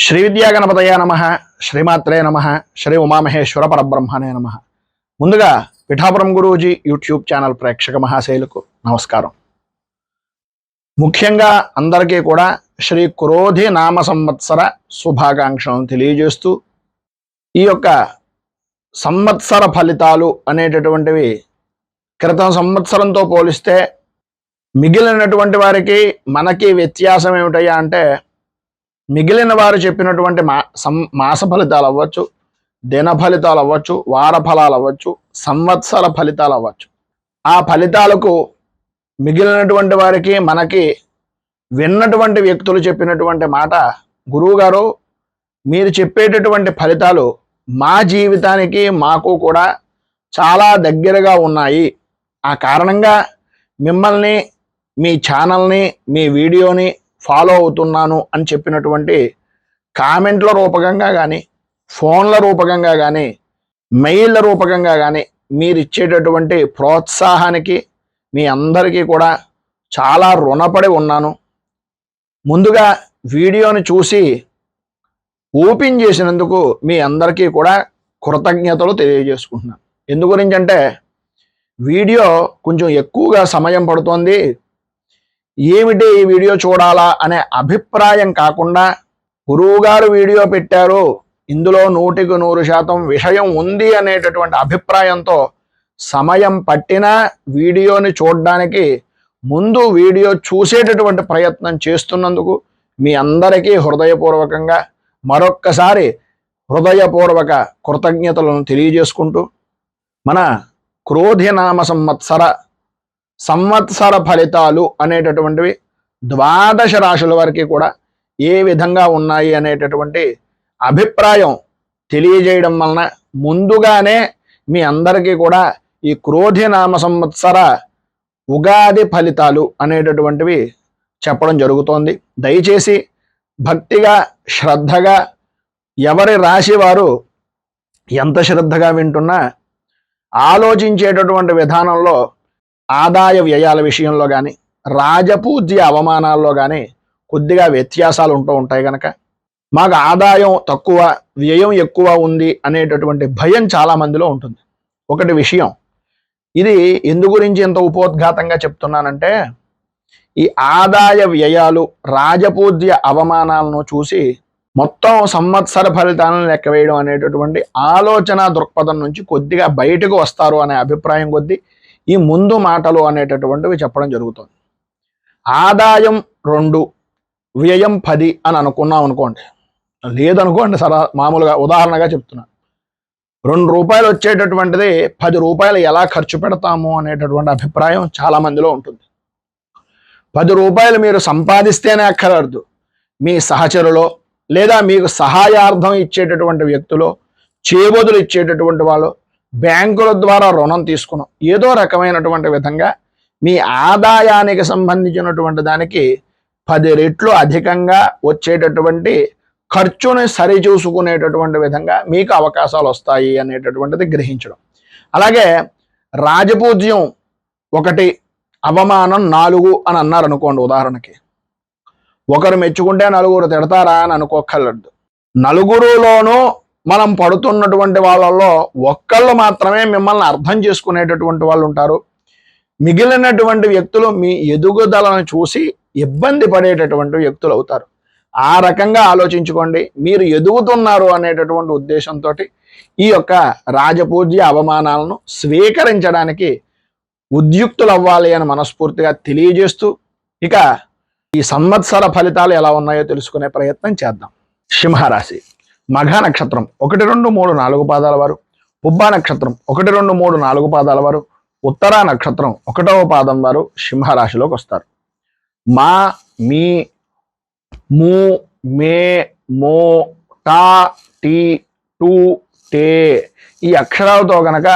శ్రీ విద్యాగణపతయ నమ, శ్రీమాత్రే నమ, శ్రీ ఉమామహేశ్వర పరబ్రహ్మణే నమ. ముందుగా పిఠాపురం గురూజీ యూట్యూబ్ ఛానల్ ప్రేక్షక మహాశైలకు నమస్కారం. ముఖ్యంగా అందరికీ కూడా శ్రీ క్రోధి నామ సంవత్సర శుభాకాంక్షలను తెలియజేస్తూ, ఈ యొక్క సంవత్సర ఫలితాలు అనేటటువంటివి క్రితం సంవత్సరంతో పోలిస్తే మిగిలినటువంటి వారికి మనకి వ్యత్యాసం ఏమిటయ్యా అంటే, మిగిలిన వారు చెప్పినటువంటి మాస ఫలితాలు అవ్వచ్చు, దిన ఫలితాలు అవ్వచ్చు, వార ఫలాలు అవ్వచ్చు, సంవత్సర ఫలితాలు అవ్వచ్చు, ఆ ఫలితాలకు మిగిలినటువంటి వారికి మనకి విన్నటువంటి వ్యక్తులు చెప్పినటువంటి మాట, గురువుగారు మీరు చెప్పేటటువంటి ఫలితాలు మా జీవితానికి మాకు కూడా చాలా దగ్గరగా ఉన్నాయి, ఆ కారణంగా మిమ్మల్ని, మీ ఛానల్ని, మీ వీడియోని ఫాలో అవుతున్నాను అని చెప్పినటువంటి కామెంట్ల రూపకంగా కానీ, ఫోన్ల రూపకంగా కానీ, మెయిల్ల రూపకంగా కానీ మీరు ఇచ్చేటటువంటి ప్రోత్సాహానికి మీ అందరికీ కూడా చాలా రుణపడి ఉన్నాను. ముందుగా వీడియోని చూసి ఓపెన్ చేసినందుకు మీ అందరికీ కూడా కృతజ్ఞతలు తెలియజేసుకుంటున్నాను. ఎందు గురించి అంటే, వీడియో కొంచెం ఎక్కువగా సమయం పడుతోంది, ఏమిటి ఈ వీడియో చూడాలా అనే అభిప్రాయం కాకుండా, గురువుగారు వీడియో పెట్టారు, ఇందులో 100% విషయం ఉంది అనేటటువంటి అభిప్రాయంతో సమయం పట్టినా వీడియోని చూడడానికి ముందు వీడియో చూసేటటువంటి ప్రయత్నం చేస్తున్నందుకు మీ అందరికీ హృదయపూర్వకంగా మరొక్కసారి హృదయపూర్వక కృతజ్ఞతలను తెలియజేసుకుంటూ, మన క్రోధినామ సంవత్సర ఫలితాలు అనేటటువంటివి 12 రాశుల వరకు కూడా ఏ విధంగా ఉన్నాయి అనేటటువంటి అభిప్రాయం తెలియజేయడం వలన ముందుగానే మీ అందరికీ కూడా ఈ క్రోధినామ సంవత్సర ఉగాది ఫలితాలు అనేటటువంటివి చెప్పడం జరుగుతోంది. దయచేసి భక్తిగా, శ్రద్ధగా, ఎవరి రాశి వారు ఎంత శ్రద్ధగా వింటున్నా ఆలోచించేటటువంటి విధానంలో ఆదాయ వ్యయాల విషయంలో కానీ, రాజపూజ్య అవమానాల్లో కానీ కొద్దిగా వ్యత్యాసాలు ఉంటూ ఉంటాయి కనుక, మాకు ఆదాయం తక్కువ, వ్యయం ఎక్కువ ఉంది అనేటటువంటి భయం చాలా మందిలో ఉంటుంది. ఒకటి విషయం, ఇది ఎందు గురించి ఎంత ఉపోద్ఘాతంగా చెప్తున్నానంటే, ఈ ఆదాయ వ్యయాలు, రాజపూజ్య అవమానాలను చూసి మొత్తం సంవత్సర ఫలితాలను లెక్క వేయడం అనేటటువంటి ఆలోచన దృక్పథం నుంచి కొద్దిగా బయటకు వస్తారు అనే అభిప్రాయం కొద్దీ ఈ ముందు మాటలు అనేటటువంటివి చెప్పడం జరుగుతుంది. ఆదాయం 2, వ్యయం 10 అని అనుకున్నాం అనుకోండి, లేదనుకోండి, మామూలుగా ఉదాహరణగా చెప్తున్నా, 2 రూపాయలు వచ్చేటటువంటిది 10 రూపాయలు ఎలా ఖర్చు పెడతాము అనేటటువంటి అభిప్రాయం చాలా మందిలో ఉంటుంది. 10 రూపాయలు మీరు సంపాదిస్తేనే అక్కర్లేదు, మీ సహచరులో లేదా మీకు సహాయార్థం ఇచ్చేటటువంటి వ్యక్తులు, చేబదులు ఇచ్చేటటువంటి వాళ్ళు, బ్యాంకుల ద్వారా రుణం తీసుకున్నాం, ఏదో రకమైనటువంటి విధంగా మీ ఆదాయానికి సంబంధించినటువంటి దానికి 10 రెట్లు అధికంగా వచ్చేటటువంటి ఖర్చుని సరిచూసుకునేటటువంటి విధంగా మీకు అవకాశాలు వస్తాయి అనేటటువంటిది గ్రహించడం. అలాగే రాజపూజ్యం 1, అవమానం 4 అని అన్నారు అనుకోండి. ఉదాహరణకి, ఒకరు మెచ్చుకుంటే నలుగురు తిడతారా అని అనుకోక్కర్లేదు. నలుగురులోనూ మనం పడుతున్నటువంటి వాళ్ళల్లో ఒక్కళ్ళు మాత్రమే మిమ్మల్ని అర్థం చేసుకునేటటువంటి వాళ్ళు ఉంటారు. మిగిలినటువంటి వ్యక్తులు మీ ఎదుగుదలను చూసి ఇబ్బంది పడేటటువంటి వ్యక్తులు అవుతారు. ఆ రకంగా ఆలోచించుకోండి. మీరు ఎదుగుతున్నారు అనేటటువంటి ఉద్దేశంతో ఈ యొక్క రాజపూజ్య అవమానాలను స్వీకరించడానికి ఉద్యుక్తులు అవ్వాలి అని మనస్ఫూర్తిగా తెలియజేస్తూ, ఇక ఈ సంవత్సర ఫలితాలు ఎలా ఉన్నాయో తెలుసుకునే ప్రయత్నం చేద్దాం. సింహరాశి, మఘ నక్షత్రం 1, 2, 3, 4 పాదాల వారు, పుబ్బా నక్షత్రం 1, 2, 3, 4 పాదాల వారు, ఉత్తరా నక్షత్రం 1వ పాదం వారు సింహరాశిలోకి వస్తారు. మా, మీ, ము, మే, మో, టా, టీ, టూ, టే ఈ అక్షరాలతో గనక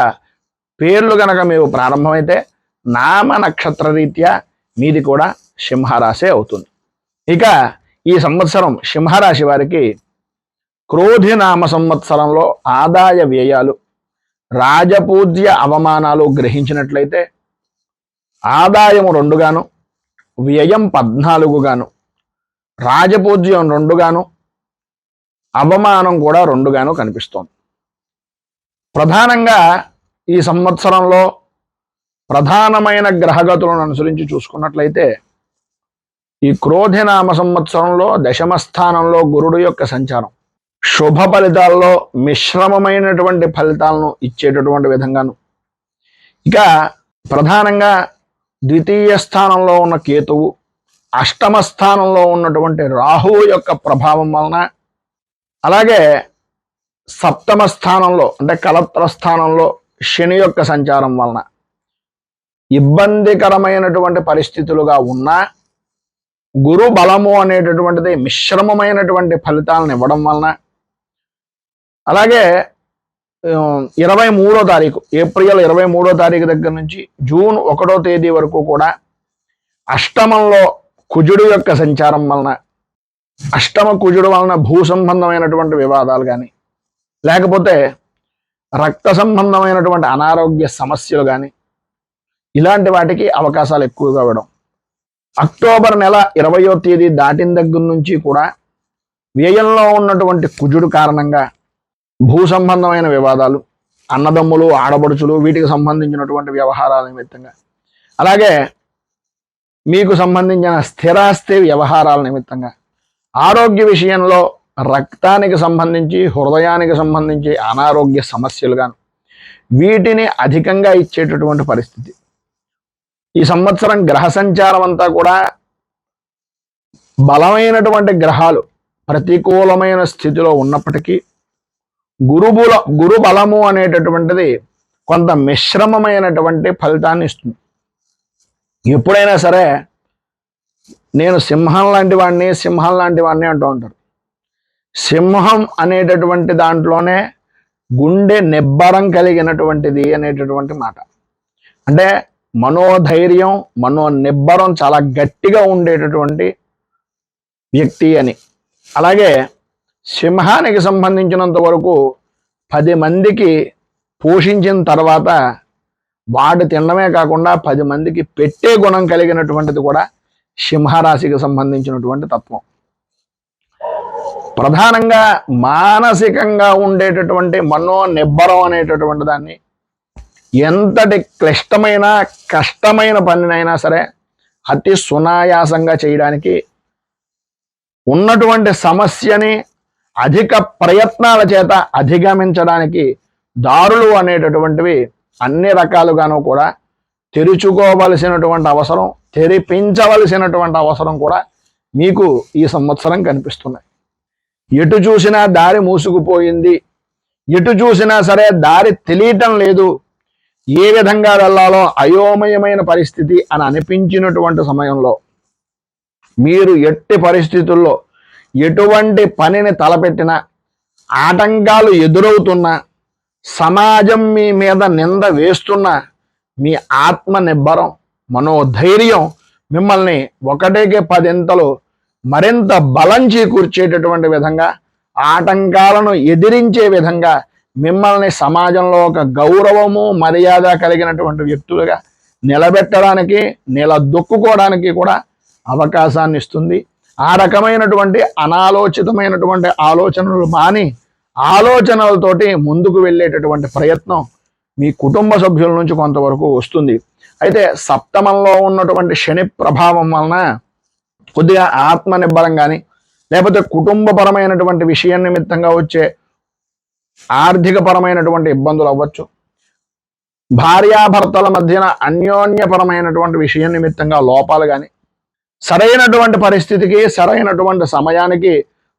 పేర్లు గనక మీరు ప్రారంభమైతే నామ నక్షత్ర రీత్యా మీది కూడా సింహరాశి అవుతుంది. ఇక ఈ సంవత్సరం సింహరాశి వారికి క్రోధినామ సంవత్సరంలో ఆదాయ వ్యయాలు, రాజపూజ్య అవమానాలు గ్రహించినట్లయితే ఆదాయం 2 గాను, వ్యయం 14 గాను, రాజపూజ్యం 2 గాను, అవమానం కూడా రెండుగాను కనిపిస్తోంది. ప్రధానంగా ఈ సంవత్సరంలో ప్రధానమైన గ్రహగతులను అనుసరించి చూసుకున్నట్లయితే ఈ క్రోధినామ సంవత్సరంలో దశమ స్థానంలో గురుడు యొక్క సంచారం శుభ ఫలితాల్లో మిశ్రమమైనటువంటి ఫలితాలను ఇచ్చేటటువంటి విధంగాను, ఇక ప్రధానంగా ద్వితీయ స్థానంలో ఉన్న కేతువు, అష్టమ స్థానంలో ఉన్నటువంటి రాహువు యొక్క ప్రభావం వలన, అలాగే సప్తమ స్థానంలో అంటే కలత్ర స్థానంలో శని యొక్క సంచారం వలన ఇబ్బందికరమైనటువంటి పరిస్థితులుగా ఉన్నా గురు బలము అనేటటువంటిది మిశ్రమమైనటువంటి ఫలితాలను ఇవ్వడం వలన, అలాగే 23వ తారీఖు ఏప్రిల్ 23వ తారీఖు దగ్గర నుంచి జూన్ 1వ తేదీ వరకు కూడా అష్టమంలో కుజుడు యొక్క సంచారం వలన, అష్టమ కుజుడు వలన భూ సంబంధమైనటువంటి వివాదాలు కానీ, లేకపోతే రక్త సంబంధమైనటువంటి అనారోగ్య సమస్యలు కానీ, ఇలాంటి వాటికి అవకాశాలు ఎక్కువగా ఇవ్వడం. అక్టోబర్ నెల 20వ తేదీ దాటిన దగ్గర నుంచి కూడా వ్యయంలో ఉన్నటువంటి కుజుడు కారణంగా భూ సంబంధమైన వివాదాలు, అన్నదమ్ములు ఆడబడుచులు వీటికి సంబంధించినటువంటి వ్యవహారాల నిమిత్తంగా, అలాగే మీకు సంబంధించిన స్థిరాస్తి వ్యవహారాల నిమిత్తంగా, ఆరోగ్య విషయంలో రక్తానికి సంబంధించి హృదయానికి సంబంధించి అనారోగ్య సమస్యలుగాను వీటిని అధికంగా ఇచ్చేటటువంటి పరిస్థితి. ఈ సంవత్సరం గ్రహ సంచారం అంతా కూడా బలమైనటువంటి గ్రహాలు ప్రతికూలమైన స్థితిలో ఉన్నప్పటికీ గురు బలము అనేటటువంటిది కొంత మిశ్రమమైనటువంటి ఫలితాన్ని ఇస్తుంది. ఎప్పుడైనా సరే నేను సింహం లాంటి వాడిని అంటూ ఉంటారు. సింహం అనేటటువంటి దాంట్లోనే గుండె నిబ్బరం కలిగినటువంటిది అనేటటువంటి మాట. అంటే మనోధైర్యం నిబ్బరం చాలా గట్టిగా ఉండేటటువంటి వ్యక్తి అని. అలాగే సింహానికి సంబంధించినంత వరకు 10 మందికి పోషించిన తర్వాత వాడు తినడమే కాకుండా 10 మందికి పెట్టే గుణం కలిగినటువంటిది కూడా సింహరాశికి సంబంధించినటువంటి తత్వం. ప్రధానంగా మానసికంగా ఉండేటటువంటి నిబ్బరం అనేటటువంటి దాన్ని ఎంతటి క్లిష్టమైన కష్టమైన పనినైనా సరే అతి సునాయాసంగా చేయడానికి, ఉన్నటువంటి సమస్యని అధిక ప్రయత్నాల చేత అధిగమించడానికి దారులు అనేటటువంటివి అన్ని రకాలుగాను కూడా తెరుచుకోవలసినటువంటి అవసరం, తెరిపించవలసినటువంటి అవసరం కూడా మీకు ఈ సంవత్సరం కనిపిస్తున్నాయి. ఎటు చూసినా దారి మూసుకుపోయింది, ఎటు చూసినా సరే దారి తెలియటం లేదు, ఏ విధంగా వెళ్ళాలో అయోమయమైన పరిస్థితి అని అనిపించినటువంటి సమయంలో మీరు ఎట్టి పరిస్థితుల్లో ఎటువంటి పనిని తలపెట్టినా, ఆటంకాలు ఎదురవుతున్నా, సమాజం మీ మీద నింద వేస్తున్నా, మీ ఆత్మ నిబ్బరం మనోధైర్యం మిమ్మల్ని 1కి 10 మరింత బలం చేకూర్చేటటువంటి విధంగా, ఆటంకాలను ఎదిరించే విధంగా మిమ్మల్ని సమాజంలో ఒక గౌరవము మర్యాద కలిగినటువంటి వ్యక్తులుగా నిలబెట్టడానికి, నిలదొక్కుకోవడానికి కూడా అవకాశాన్ని ఇస్తుంది. ఆ రకమైనటువంటి అనాలోచితమైనటువంటి ఆలోచనలు మాని ఆలోచనలతోటి ముందుకు వెళ్ళేటటువంటి ప్రయత్నం మీ కుటుంబ సభ్యుల నుంచి కొంతవరకు వస్తుంది. అయితే సప్తమంలో ఉన్నటువంటి శని ప్రభావం వలన కొద్దిగా ఆత్మ నిబ్బరం కానీ, లేకపోతే కుటుంబపరమైనటువంటి విషయం నిమిత్తంగా వచ్చే ఆర్థికపరమైనటువంటి ఇబ్బందులు అవ్వచ్చు, భార్యాభర్తల మధ్యన అన్యోన్యపరమైనటువంటి విషయం నిమిత్తంగా లోపాలు కానీ, సరైనటువంటి పరిస్థితికి సరైనటువంటి సమయానికి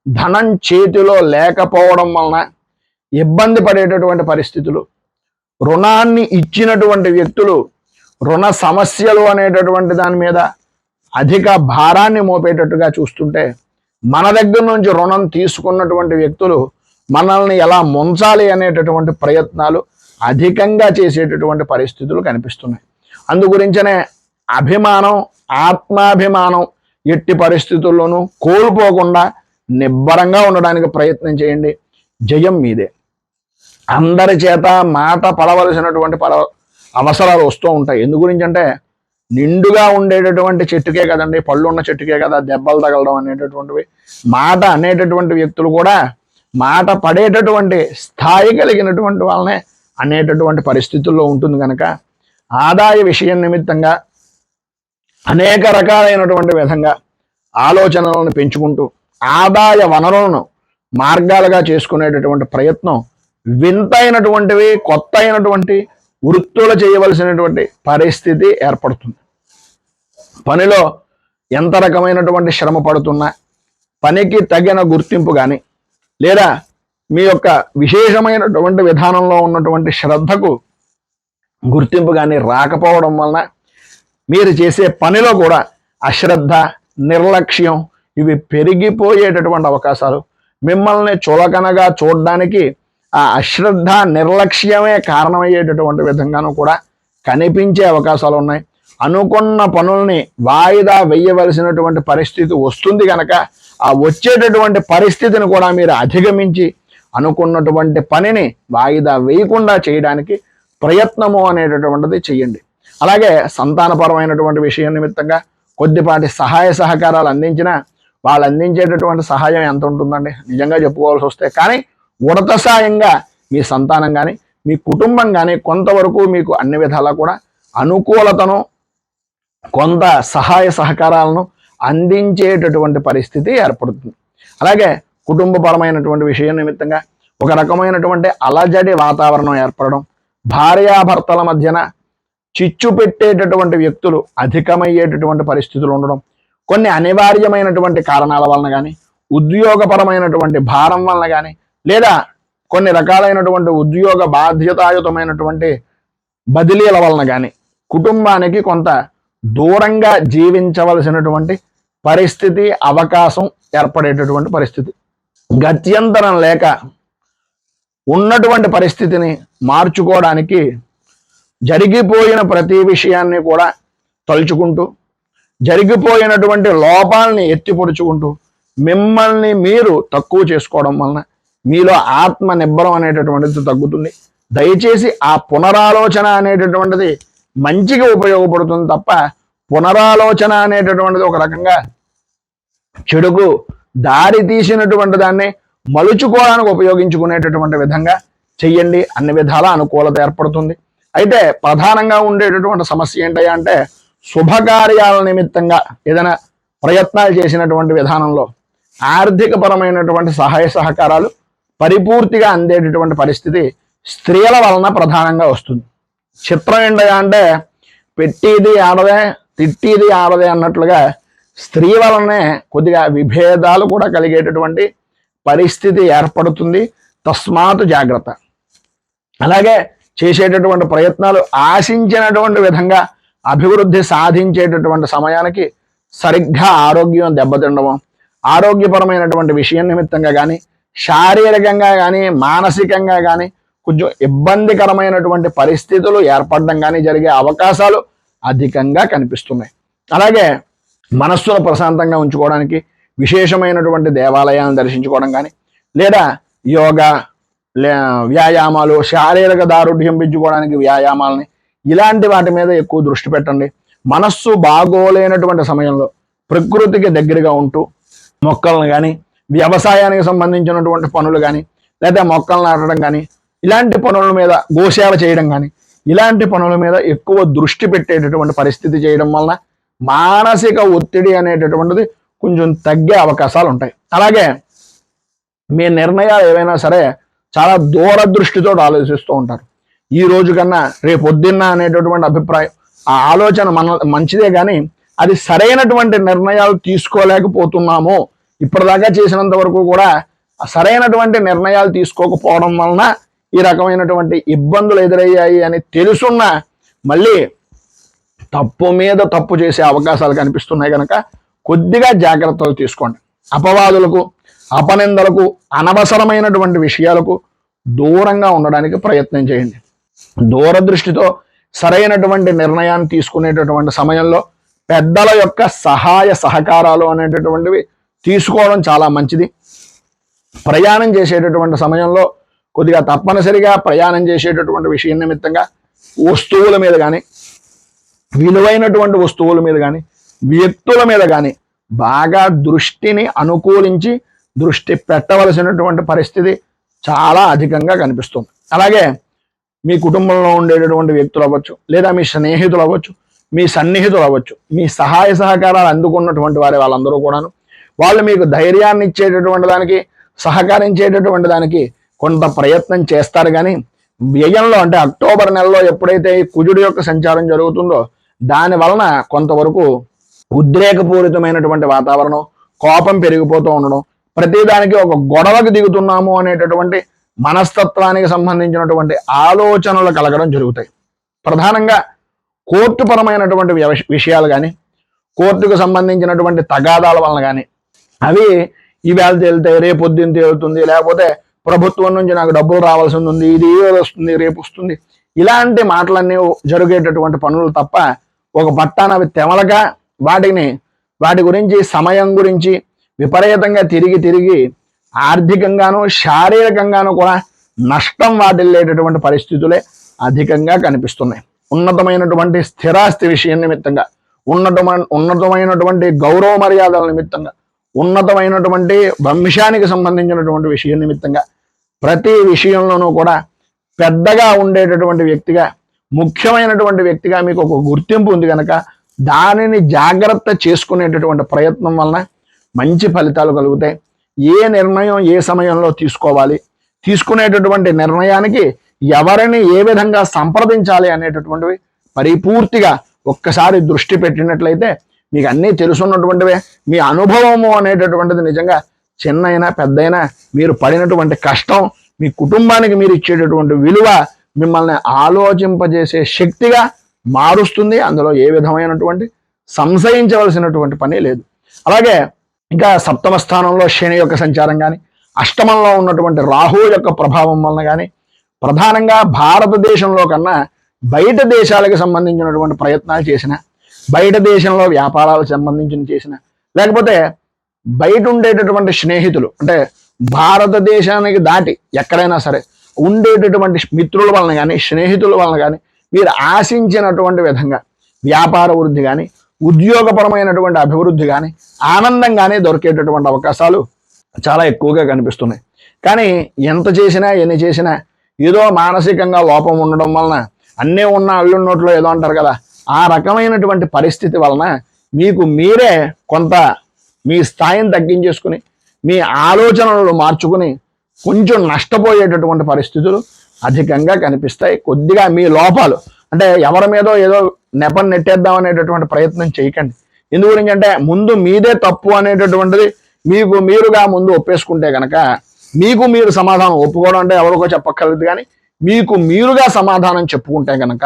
ధనం చేతిలో లేకపోవడం వలన ఇబ్బంది పడేటటువంటి పరిస్థితులు, రుణాన్ని ఇచ్చినటువంటి వ్యక్తులు రుణ సమస్యలు అనేటటువంటి దాని మీద అధిక భారాన్ని మోపేటట్టుగా చూస్తుంటే, మన దగ్గర నుంచి రుణం తీసుకున్నటువంటి వ్యక్తులు మనల్ని ఎలా ముంచాలి అనేటటువంటి ప్రయత్నాలు అధికంగా చేసేటటువంటి పరిస్థితులు కనిపిస్తున్నాయి. అందుగురించనే అభిమానం, ఆత్మాభిమానం ఎట్టి పరిస్థితుల్లోనూ కోల్పోకుండా నిబ్బరంగా ఉండడానికి ప్రయత్నం చేయండి. జయం మీదే. అందరి చేత మాట పడవలసినటువంటి అవసరాలు వస్తూ ఉంటాయి. ఎందు గురించి అంటే నిండుగా ఉండేటటువంటి చెట్టుకే కదండి, పళ్ళు ఉన్న చెట్టుకే కదా దెబ్బలు తగలడం అనేటటువంటివి. మాట అనేటటువంటి వ్యక్తులు కూడా మాట పడేటటువంటి స్థాయి కలిగినటువంటి వాళ్ళనే అనేటటువంటి పరిస్థితుల్లో ఉంటుంది కనుక ఆదాయ విషయం నిమిత్తంగా అనేక రకాలైనటువంటి విధంగా ఆలోచనలను పెంచుకుంటూ ఆదాయ వనరులను మార్గాలుగా చేసుకునేటటువంటి ప్రయత్నం వింతైనటువంటివి కొత్త అయినటువంటి వృత్తులు చేయవలసినటువంటి పరిస్థితి ఏర్పడుతుంది. పనిలో ఎంత రకమైనటువంటి శ్రమ పడుతున్నా పనికి తగిన గుర్తింపు కానీ లేదా మీ యొక్క విశేషమైనటువంటి విధానంలో ఉన్నటువంటి శ్రద్ధకు గుర్తింపు కానీ రాకపోవడం వలన మీరు చేసే పనిలో కూడా అశ్రద్ధ, నిర్లక్ష్యం ఇవి పెరిగిపోయేటటువంటి అవకాశాలు, మిమ్మల్ని చులకనగా చూడడానికి ఆ అశ్రద్ధ నిర్లక్ష్యమే కారణమయ్యేటటువంటి విధంగానూ కూడా కనిపించే అవకాశాలు ఉన్నాయి. అనుకున్న పనుల్ని వాయిదా వేయవలసినటువంటి పరిస్థితి వస్తుంది కనుక ఆ వచ్చేటటువంటి పరిస్థితిని కూడా మీరు అధిగమించి అనుకున్నటువంటి పనిని వాయిదా వేయకుండా చేయడానికి ప్రయత్నము అనేటటువంటిది చెయ్యండి. అలాగే సంతానపరమైనటువంటి విషయం నిమిత్తంగా కొద్దిపాటి సహాయ సహకారాలు అందించినా వాళ్ళు అందించేటటువంటి సహాయం ఎంత ఉంటుందండి నిజంగా చెప్పుకోవాల్సి వస్తే. కానీ ఉడత సాయంగా మీ సంతానం కానీ మీ కుటుంబం కానీ కొంతవరకు మీకు అన్ని విధాలా కూడా అనుకూలతను కొంత సహాయ సహకారాలను అందించేటటువంటి పరిస్థితి ఏర్పడుతుంది. అలాగే కుటుంబపరమైనటువంటి విషయం నిమిత్తంగా ఒక రకమైనటువంటి అలజడి వాతావరణం ఏర్పడడం, భార్యాభర్తల మధ్యన చిచ్చు పెట్టేటటువంటి వ్యక్తులు అధికమయ్యేటటువంటి పరిస్థితులు ఉండడం, కొన్ని అనివార్యమైనటువంటి కారణాల వలన కానీ ఉద్యోగపరమైనటువంటి భారం వలన కానీ లేదా కొన్ని రకాలైనటువంటి ఉద్యోగ బాధ్యతాయుతమైనటువంటి బదిలీల వలన కానీ కుటుంబానికి కొంత దూరంగా జీవించవలసినటువంటి పరిస్థితి అవకాశం ఏర్పడేటటువంటి పరిస్థితి. గత్యంతరం లేక ఉన్నటువంటి పరిస్థితిని మార్చుకోవడానికి జరిగిపోయిన ప్రతి విషయాన్ని కూడా తలుచుకుంటూ జరిగిపోయినటువంటి లోపాలని ఎత్తిపొడుచుకుంటూ మిమ్మల్ని మీరు తక్కువ చేసుకోవడం వలన మీలో ఆత్మ నిబ్బరం అనేటటువంటిది తగ్గుతుంది. దయచేసి ఆ పునరాలోచన అనేటటువంటిది మంచిగా ఉపయోగపడుతుంది తప్ప పునరాలోచన అనేటటువంటిది ఒక రకంగా చెడుకు దారి తీసినటువంటి దాన్ని మలుచుకోవడానికి ఉపయోగించుకునేటటువంటి విధంగా చెయ్యండి. అన్ని విధాల అనుకూలత ఏర్పడుతుంది. అయితే ప్రధానంగా ఉండేటటువంటి సమస్య ఏంటయ్యా అంటే శుభకార్యాల నిమిత్తంగా ఏదైనా ప్రయత్నాలు చేసినటువంటి విధానంలో ఆర్థిక పరమైనటువంటి సహాయ సహకారాలు పరిపూర్తిగా అందేటటువంటి పరిస్థితి స్త్రీల వలన ప్రధానంగా వస్తుంది. చిత్రం ఏంటయ్యా అంటే పెట్టిది ఆడదే తిట్టిది ఆడదే అన్నట్లుగా స్త్రీ వలనే కొద్దిగా విభేదాలు కూడా కలిగేటటువంటి పరిస్థితి ఏర్పడుతుంది. తస్మాత్ జాగ్రత్త. అలాగే చేసేటటువంటి ప్రయత్నాలు ఆశించినటువంటి విధంగా అభివృద్ధి సాధించేటటువంటి సమయానికి సరిగ్గా ఆరోగ్యం దెబ్బతిండడం, ఆరోగ్యపరమైనటువంటి విషయం నిమిత్తంగా కానీ శారీరకంగా కానీ మానసికంగా కానీ కొంచెం ఇబ్బందికరమైనటువంటి పరిస్థితులు ఏర్పడడం కానీ జరిగే అవకాశాలు అధికంగా కనిపిస్తున్నాయి. అలాగే మనస్సును ప్రశాంతంగా ఉంచుకోవడానికి విశేషమైనటువంటి దేవాలయాలను దర్శించుకోవడం కానీ లేదా యోగా వ్యాయామాలు, శారీరక దారుఢ్యం పెంచుకోవడానికి వ్యాయామాలని ఇలాంటి వాటి మీద ఎక్కువ దృష్టి పెట్టండి. మనస్సు బాగోలేనటువంటి సమయంలో ప్రకృతికి దగ్గరగా ఉంటూ మొక్కలను కానీ వ్యవసాయానికి సంబంధించినటువంటి పనులు కానీ లేదా మొక్కలు నాటడం కానీ ఇలాంటి పనుల మీద గోసేవ చేయడం కానీ ఇలాంటి పనుల మీద ఎక్కువ దృష్టి పెట్టేటటువంటి పరిస్థితి చేయడం వలన మానసిక ఒత్తిడి అనేటటువంటిది కొంచెం తగ్గే అవకాశాలు ఉంటాయి. అలాగే మీ నిర్ణయాలు ఏవైనా సరే చాలా దూరదృష్టితో ఆలోచిస్తూ ఉంటారు. ఈ రోజు కన్నా రేపొద్దున్న అనేటటువంటి అభిప్రాయం, ఆ ఆలోచన మంచిదే కానీ అది సరైనటువంటి నిర్ణయాలు తీసుకోలేకపోతున్నాము. ఇప్పటిదాకా చేసినంత వరకు కూడా సరైనటువంటి నిర్ణయాలు తీసుకోకపోవడం వలన ఈ రకమైనటువంటి ఇబ్బందులు ఎదురయ్యాయి అని తెలుసున్న మళ్ళీ తప్పు మీద తప్పు చేసే అవకాశాలు కనిపిస్తున్నాయి కనుక కొద్దిగా జాగ్రత్తలు తీసుకోండి. అపవాదులకు, అపనిందలకు, అనవసరమైనటువంటి విషయాలకు దూరంగా ఉండడానికి ప్రయత్నం చేయండి. దూరదృష్టితో సరైనటువంటి నిర్ణయాన్ని తీసుకునేటటువంటి సమయంలో పెద్దల యొక్క సహాయ సహకారాలు అనేటటువంటివి తీసుకోవడం చాలా మంచిది. ప్రయాణం చేసేటటువంటి సమయంలో కొద్దిగా తప్పనిసరిగా ప్రయాణం చేసేటటువంటి విషయం నిమిత్తంగా వస్తువుల మీద కానీ విలువైనటువంటి వస్తువుల మీద కానీ వ్యక్తుల మీద కానీ బాగా దృష్టిని అనుకూలించి దృష్టి పెట్టవలసినటువంటి పరిస్థితి చాలా అధికంగా కనిపిస్తుంది. అలాగే మీ కుటుంబంలో ఉండేటటువంటి వ్యక్తులు అవ్వచ్చు, లేదా మీ స్నేహితులు అవ్వచ్చు, మీ సన్నిహితులు అవ్వచ్చు, మీ సహాయ సహకారాలు అందుకున్నటువంటి వాళ్ళందరూ కూడాను వాళ్ళు మీకు ధైర్యాన్ని ఇచ్చేటటువంటి దానికి, సహకరించేటటువంటి దానికి కొంత ప్రయత్నం చేస్తారు. కానీ వ్యయంలో అంటే అక్టోబర్ నెలలో ఎప్పుడైతే ఈ కుజుడి యొక్క సంచారం జరుగుతుందో దాని వలన కొంతవరకు ఉద్రేకపూరితమైనటువంటి వాతావరణం, కోపం పెరిగిపోతూ ఉండడం, ప్రతిదానికి ఒక గొడవకు దిగుతున్నాము అనేటటువంటి మనస్తత్వానికి సంబంధించినటువంటి ఆలోచనలు కలగడం జరుగుతాయి. ప్రధానంగా కోర్టుపరమైనటువంటి విషయాలు కానీ, కోర్టుకు సంబంధించినటువంటి తగాదాల వలన కానీ అవి ఈవేళ తేలితే రేపు పొద్దున్న తేలుతుంది, లేకపోతే ప్రభుత్వం నుంచి నాకు డబ్బులు రావాల్సి ఉంది, ఇది వస్తుంది రేపు వస్తుంది, ఇలాంటి మాటలన్నీ జరిగేటటువంటి పనులు తప్ప ఒక పట్టాన అవి తెమలగా వాటి గురించి సమయం గురించి విపరీతంగా తిరిగి ఆర్థికంగాను శారీరకంగాను కూడా నష్టం వాటిల్లేటటువంటి పరిస్థితులే అధికంగా కనిపిస్తున్నాయి. ఉన్నతమైనటువంటి స్థిరాస్తి విషయం నిమిత్తంగా, ఉన్నతమైనటువంటి గౌరవ మర్యాదల నిమిత్తంగా, ఉన్నతమైనటువంటి వంశానికి సంబంధించినటువంటి విషయం నిమిత్తంగా ప్రతి విషయంలోనూ కూడా పెద్దగా ఉండేటటువంటి వ్యక్తిగా, ముఖ్యమైనటువంటి వ్యక్తిగా మీకు ఒక గుర్తింపు ఉంది కనుక దానిని జాగ్రత్త చేసుకునేటటువంటి ప్రయత్నం వలన మంచి ఫలితాలు కలుగుతాయి. ఏ నిర్ణయం ఏ సమయంలో తీసుకోవాలి, తీసుకునేటటువంటి నిర్ణయానికి ఎవరిని ఏ విధంగా సంప్రదించాలి అనేటటువంటివి పరిపూర్తిగా ఒక్కసారి దృష్టి పెట్టినట్లయితే మీకు అన్నీ తెలుసున్నటువంటివే. మీ అనుభవము అనేటటువంటిది నిజంగా చిన్నైనా పెద్దయినా మీరు పడినటువంటి కష్టం, మీ కుటుంబానికి మీరు ఇచ్చేటటువంటి విలువ మిమ్మల్ని ఆలోచింపజేసే శక్తిగా మారుస్తుంది. అందులో ఏ విధమైనటువంటి సంశయించవలసినటువంటి పని లేదు. అలాగే ఇంకా సప్తమ స్థానంలో శని యొక్క సంచారం కానీ, అష్టమంలో ఉన్నటువంటి రాహు యొక్క ప్రభావం వలన కానీ, ప్రధానంగా భారతదేశంలో కన్నా బయట దేశాలకు సంబంధించినటువంటి ప్రయత్నాలు చేసిన, బయట దేశంలో వ్యాపారాలకు సంబంధించిన చేసిన, లేకపోతే బయట ఉండేటటువంటి స్నేహితులు అంటే భారతదేశానికి దాటి ఎక్కడైనా సరే ఉండేటటువంటి మిత్రుల వలన కానీ, స్నేహితుల వలన కానీ మీరు ఆశించినటువంటి విధంగా వ్యాపార వృద్ధి కానీ, ఉద్యోగపరమైనటువంటి అభివృద్ధి కానీ, ఆనందం కానీ దొరికేటటువంటి అవకాశాలు చాలా ఎక్కువగా కనిపిస్తున్నాయి. కానీ ఎంత చేసినా ఎన్ని చేసినా ఏదో మానసికంగా లోపం ఉండడం వలన అన్నీ ఉన్న అల్లున్నోట్లో ఏదో అంటారు కదా, ఆ రకమైనటువంటి పరిస్థితి వలన మీకు మీరే కొంత మీ స్థాయిని తగ్గించేసుకుని మీ ఆలోచనలు మార్చుకుని కొంచెం నష్టపోయేటటువంటి పరిస్థితులు అధికంగా కనిపిస్తాయి. కొద్దిగా మీ లోపాలు అంటే ఎవరి మీదో ఏదో నెపం నెట్టేద్దాం అనేటటువంటి ప్రయత్నం చేయకండి. ఎందు గురించి అంటే ముందు మీదే తప్పు అనేటటువంటిది మీకు మీరుగా ముందు ఒప్పేసుకుంటే కనుక మీకు మీరు సమాధానం ఒప్పుకోవడం అంటే ఎవరికో చెప్పక్కర్లేదు, కానీ మీకు మీరుగా సమాధానం చెప్పుకుంటే కనుక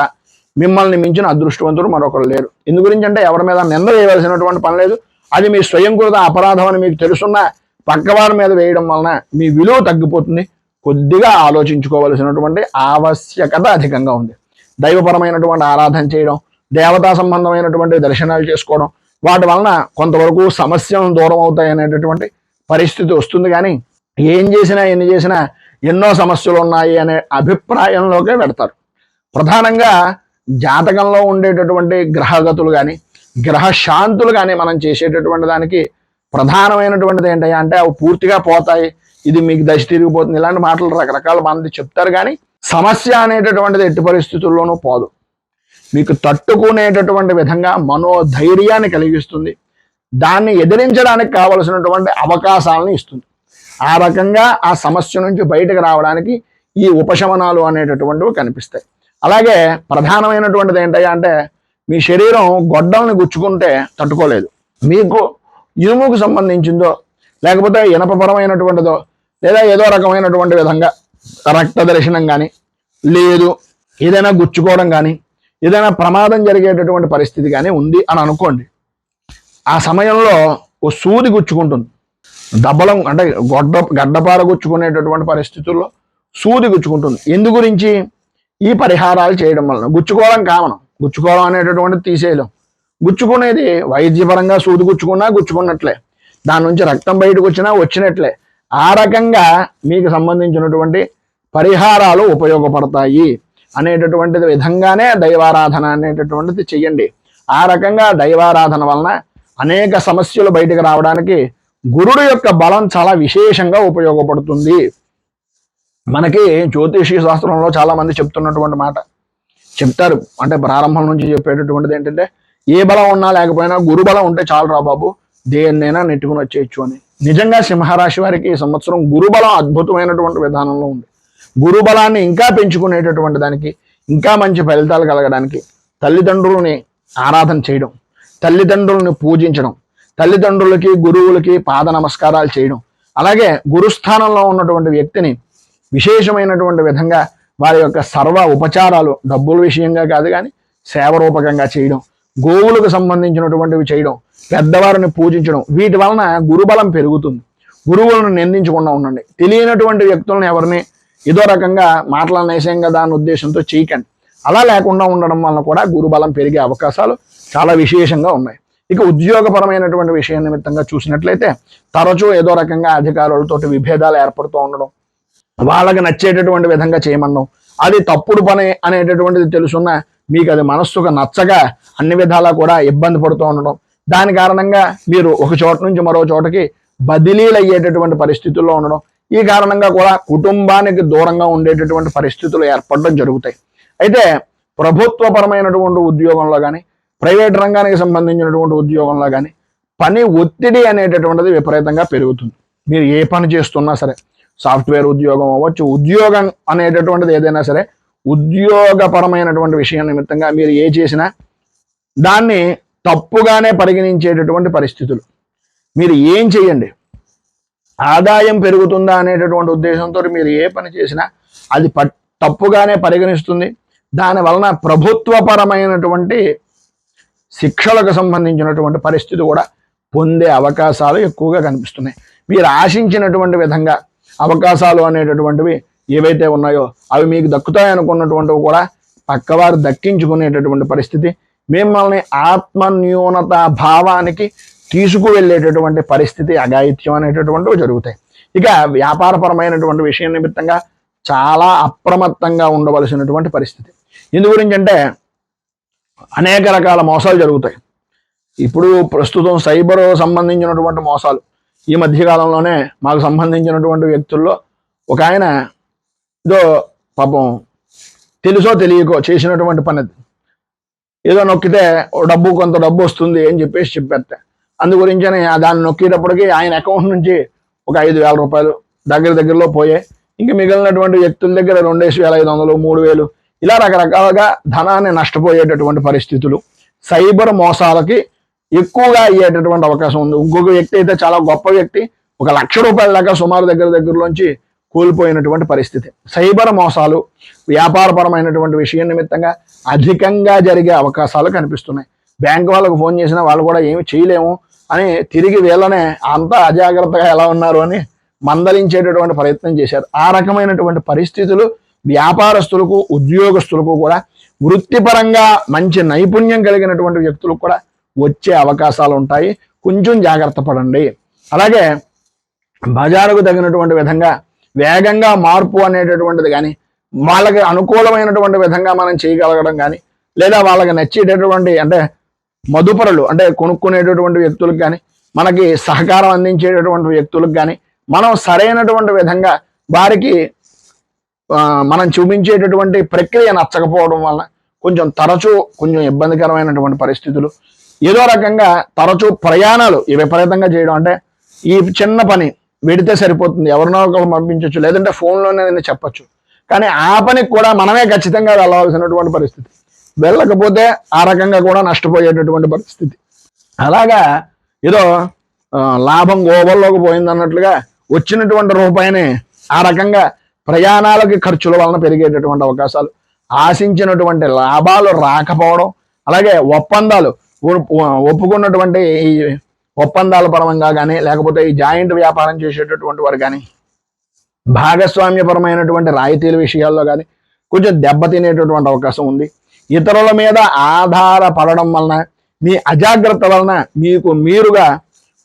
మిమ్మల్ని మించిన అదృష్టవంతుడు మరొకరు లేరు. ఎందు గురించి అంటే ఎవరి మీద నింద వేయవలసినటువంటి పని లేదు. అది మీ స్వయంకృత అపరాధం అని మీకు తెలుసున్న పక్కవారి మీద వేయడం వలన మీ విలువ తగ్గిపోతుంది. కొద్దిగా ఆలోచించుకోవలసినటువంటి ఆవశ్యకత అధికంగా ఉంది. దైవపరమైనటువంటి ఆరాధన చేయడం, దేవతా సంబంధమైనటువంటి దర్శనాలు చేసుకోవడం, వాటి వలన కొంతవరకు సమస్యలు దూరం అవుతాయి అనేటటువంటి పరిస్థితి వస్తుంది. కానీ ఏం చేసినా ఎన్ని చేసినా ఎన్నో సమస్యలు ఉన్నాయి అనే అభిప్రాయంలోకే పెడతారు. ప్రధానంగా జాతకంలో ఉండేటటువంటి గ్రహగతులు కానీ, గ్రహ శాంతులు కానీ మనం చేసేటటువంటి దానికి ప్రధానమైనటువంటిది ఏంటంటే అంటే అవి పూర్తిగా పోతాయి, ఇది మీకు దశ తిరిగిపోతుంది, ఇలాంటి మాటలు రకరకాల మంది చెప్తారు. కానీ సమస్య అనేటటువంటిది ఎట్టి పరిస్థితుల్లోనూ పోదు. మీకు తట్టుకునేటటువంటి విధంగా మనోధైర్యాన్ని కలిగిస్తుంది. దాన్ని ఎదిరించడానికి కావలసినటువంటి అవకాశాలను ఇస్తుంది. ఆ రకంగా ఆ సమస్య నుంచి బయటకు రావడానికి ఈ ఉపశమనాలు అనేటటువంటివి కనిపిస్తాయి. అలాగే ప్రధానమైనటువంటిది ఏంటంటే అంటే మీ శరీరం గొడ్డల్ని గుచ్చుకుంటే తట్టుకోలేదు. మీకు ఇనుముకు సంబంధించిందో లేకపోతే ఇనపపరమైనటువంటిదో లేదా ఏదో రకమైనటువంటి విధంగా రక్త దర్శనం కానీ, లేదు ఏదైనా గుచ్చుకోవడం కానీ, ఏదైనా ప్రమాదం జరిగేటటువంటి పరిస్థితి కానీ ఉంది అని అనుకోండి. ఆ సమయంలో ఓ సూది గుచ్చుకుంటుంది. దబ్బలం అంటే గడ్డపార గుచ్చుకునేటటువంటి పరిస్థితుల్లో సూది గుచ్చుకుంటుంది. ఎందు గురించి? ఈ పరిహారాలు చేయడం వలన. గుచ్చుకోవడం కామనం, గుచ్చుకోవడం అనేటటువంటిది తీసేయలేం. గుచ్చుకునేది వైద్యపరంగా సూది గుచ్చుకున్నా గుచ్చుకున్నట్లే, దాని నుంచి రక్తం బయటకు వచ్చినా వచ్చినట్లే. ఆ రకంగా మీకు సంబంధించినటువంటి పరిహారాలు ఉపయోగపడతాయి అనేటటువంటిది విధంగానే దైవారాధన అనేటటువంటిది చెయ్యండి. ఆ రకంగా దైవారాధన వలన అనేక సమస్యలు బయటకు రావడానికి గురుడు యొక్క బలం చాలా విశేషంగా ఉపయోగపడుతుంది. మనకి జ్యోతిషీ శాస్త్రంలో చాలా మంది చెప్తున్నటువంటి మాట చెప్తారు, అంటే ప్రారంభం నుంచి చెప్పేటటువంటిది ఏంటంటే, ఏ బలం ఉన్నా లేకపోయినా గురు బలం ఉంటే చాలు రా బాబు, దేన్నైనా నెట్టుకుని వచ్చేయచ్చు అని. నిజంగా సింహరాశి వారికి ఈ సంవత్సరం గురుబలం అద్భుతమైనటువంటి విధానంలో ఉంది. గురుబలాన్ని ఇంకా పెంచుకునేటటువంటి దానికి, ఇంకా మంచి ఫలితాలు కలగడానికి తల్లిదండ్రులని ఆరాధన చేయడం, తల్లిదండ్రులని పూజించడం, తల్లిదండ్రులకి గురువులకి పాద నమస్కారాలు చేయడం, అలాగే గురుస్థానంలో ఉన్నటువంటి వ్యక్తిని విశేషమైనటువంటి విధంగా వారి యొక్క సర్వ ఉపచారాలు డబ్బుల విషయంగా కాదు కానీ సేవ రూపకంగా చేయడం, గోవులకు సంబంధించినటువంటివి చేయడం, పెద్దవారిని పూజించడం, వీటి వలన గురుబలం పెరుగుతుంది. గురువులను నిందించకుండా ఉండండి. తెలియనటువంటి వ్యక్తులను ఎవరిని ఏదో రకంగా మాటలనేసాం కదా అనే ఉద్దేశంతో చేయకండి. అలా లేకుండా ఉండడం వలన కూడా గురుబలం పెరిగే అవకాశాలు చాలా విశేషంగా ఉన్నాయి. ఇక ఉద్యోగపరమైనటువంటి విషయం నిమిత్తంగా చూసినట్లయితే తరచూ ఏదో రకంగా అధికారులతోటి విభేదాలు ఏర్పడుతూ ఉండడం, వాళ్ళకి నచ్చేటటువంటి విధంగా చేయమనడం, అది తప్పుడు పని అనేటటువంటిది తెలుసున్న మీకు అది మనస్సుకు నచ్చగా అన్ని విధాలా కూడా ఇబ్బంది పడుతూ ఉండడం, దాని కారణంగా మీరు ఒక చోట నుంచి మరో చోటకి బదిలీలు అయ్యేటటువంటి పరిస్థితుల్లో ఉండడం, ఈ కారణంగా కూడా కుటుంబానికి దూరంగా ఉండేటటువంటి పరిస్థితులు ఏర్పడడం జరుగుతాయి. అయితే ప్రభుత్వపరమైనటువంటి ఉద్యోగంలో కానీ ప్రైవేట్ రంగానికి సంబంధించినటువంటి ఉద్యోగంలో కానీ పని ఒత్తిడి అనేటటువంటిది విపరీతంగా పెరుగుతుంది. మీరు ఏ పని చేస్తున్నా సరే, సాఫ్ట్వేర్ ఉద్యోగం అవ్వచ్చు, ఉద్యోగం అనేటటువంటిది ఏదైనా సరే, ఉద్యోగపరమైనటువంటి విషయం నిమిత్తంగా మీరు ఏ చేసినా దాన్ని తప్పుగానే పరిగణించేటటువంటి పరిస్థితులు. మీరు ఏం చేయండి, ఆదాయం పెరుగుతుందా అనేటటువంటి ఉద్దేశంతో మీరు ఏ పని చేసినా అది తప్పుగానే పరిగణిస్తుంది. దాని వలన ప్రభుత్వపరమైనటువంటి శిక్షలకు సంబంధించినటువంటి పరిస్థితి కూడా పొందే అవకాశాలు ఎక్కువగా కనిపిస్తున్నాయి. మీరు ఆశించినటువంటి విధంగా అవకాశాలు అనేటటువంటివి ఏవైతే ఉన్నాయో అవి మీకు దక్కుతాయనుకున్నటువంటివి కూడా పక్కవారు దక్కించుకునేటటువంటి పరిస్థితి, మిమ్మల్ని ఆత్మన్యూనత భావానికి తీసుకువెళ్ళేటటువంటి పరిస్థితి, అఘాయిత్యం అనేటటువంటివి జరుగుతాయి. ఇక వ్యాపారపరమైనటువంటి విషయం నిమిత్తంగా చాలా అప్రమత్తంగా ఉండవలసినటువంటి పరిస్థితి. ఇందు గురించి అంటే అనేక రకాల మోసాలు జరుగుతాయి. ఇప్పుడు ప్రస్తుతం సైబర్ సంబంధించినటువంటి మోసాలు, ఈ మధ్యకాలంలోనే మాకు సంబంధించినటువంటి వ్యక్తుల్లో ఒక ఆయన ఏదో పాపం తెలుసో తెలియకో చేసినటువంటి పని, ఏదో నొక్కితే కొంత డబ్బు వస్తుంది అని చెప్పేసి చెప్పేస్తా. అందు గురించని దాన్ని నొక్కేటప్పటికి ఆయన అకౌంట్ నుంచి ఒక 5,000 రూపాయలు దగ్గరలో పోయాయి. ఇంక మిగిలినటువంటి వ్యక్తుల దగ్గర 2,500, 3,000 ఇలా రకరకాలుగా ధనాన్ని నష్టపోయేటటువంటి పరిస్థితులు సైబర్ మోసాలకి ఎక్కువగా అయ్యేటటువంటి అవకాశం ఉంది. ఇంకొక వ్యక్తి అయితే చాలా గొప్ప వ్యక్తి, 1,00,000 రూపాయల దాకా సుమారు దగ్గరలోంచి కోల్పోయినటువంటి పరిస్థితి. సైబర్ మోసాలు వ్యాపారపరమైనటువంటి విషయం నిమిత్తంగా అధికంగా జరిగే అవకాశాలు కనిపిస్తున్నాయి. బ్యాంకు వాళ్ళకు ఫోన్ చేసినా వాళ్ళు కూడా ఏమి చేయలేము అని తిరిగి వీళ్ళనే అంతా అజాగ్రత్తగా ఎలా ఉన్నారు అని మందలించేటటువంటి ప్రయత్నం చేశారు. ఆ రకమైనటువంటి పరిస్థితులు వ్యాపారస్తులకు, ఉద్యోగస్తులకు కూడా, వృత్తిపరంగా మంచి నైపుణ్యం కలిగినటువంటి వ్యక్తులకు కూడా వచ్చే అవకాశాలు ఉంటాయి. కొంచెం జాగ్రత్త పడండి. అలాగే బజారుకు తగినటువంటి విధంగా వేగంగా మార్పు అనేటటువంటిది కానీ, వాళ్ళకి అనుకూలమైనటువంటి విధంగా మనం చేయగలగడం కానీ, లేదా వాళ్ళకి నచ్చేటటువంటి అంటే మదుపరులు అంటే కొనుక్కునేటటువంటి వ్యక్తులకు కానీ, మనకి సహకారం అందించేటటువంటి వ్యక్తులకు కానీ మనం సరైనటువంటి విధంగా వారికి మనం చూపించేటటువంటి ప్రక్రియ నచ్చకపోవడం వలన కొంచెం ఇబ్బందికరమైనటువంటి పరిస్థితులు, ఏదో రకంగా తరచూ ప్రయాణాలు విపరీతంగా చేయడం, అంటే ఈ చిన్న పని వెడితే సరిపోతుంది, ఎవరినో ఒకరు పంపించవచ్చు, లేదంటే ఫోన్లోనే నేను చెప్పచ్చు, కానీ ఆ పనికి కూడా మనమే ఖచ్చితంగా వెళ్ళవలసినటువంటి పరిస్థితి, వెళ్ళకపోతే ఆ రకంగా కూడా నష్టపోయేటటువంటి పరిస్థితి. అలాగా ఏదో లాభం గోబల్లోకి పోయిందన్నట్లుగా వచ్చినటువంటి రూపాయిని ఆ రకంగా ప్రయాణాలకి ఖర్చుల వలన పెరిగేటటువంటి అవకాశాలు, ఆశించినటువంటి లాభాలు రాకపోవడం, అలాగే ఒప్పందాలు ఒప్పుకున్నటువంటి ఈ ఒప్పందాల పరంగా కానీ, లేకపోతే ఈ జాయింట్ వ్యాపారం చేసేటటువంటి వారు కానీ, భాగస్వామ్యపరమైనటువంటి రాయితీల విషయాల్లో కానీ కొంచెం దెబ్బతినేటటువంటి అవకాశం ఉంది. ఇతరుల మీద ఆధారపడడం వలన, మీ అజాగ్రత్త వలన మీకు మీరుగా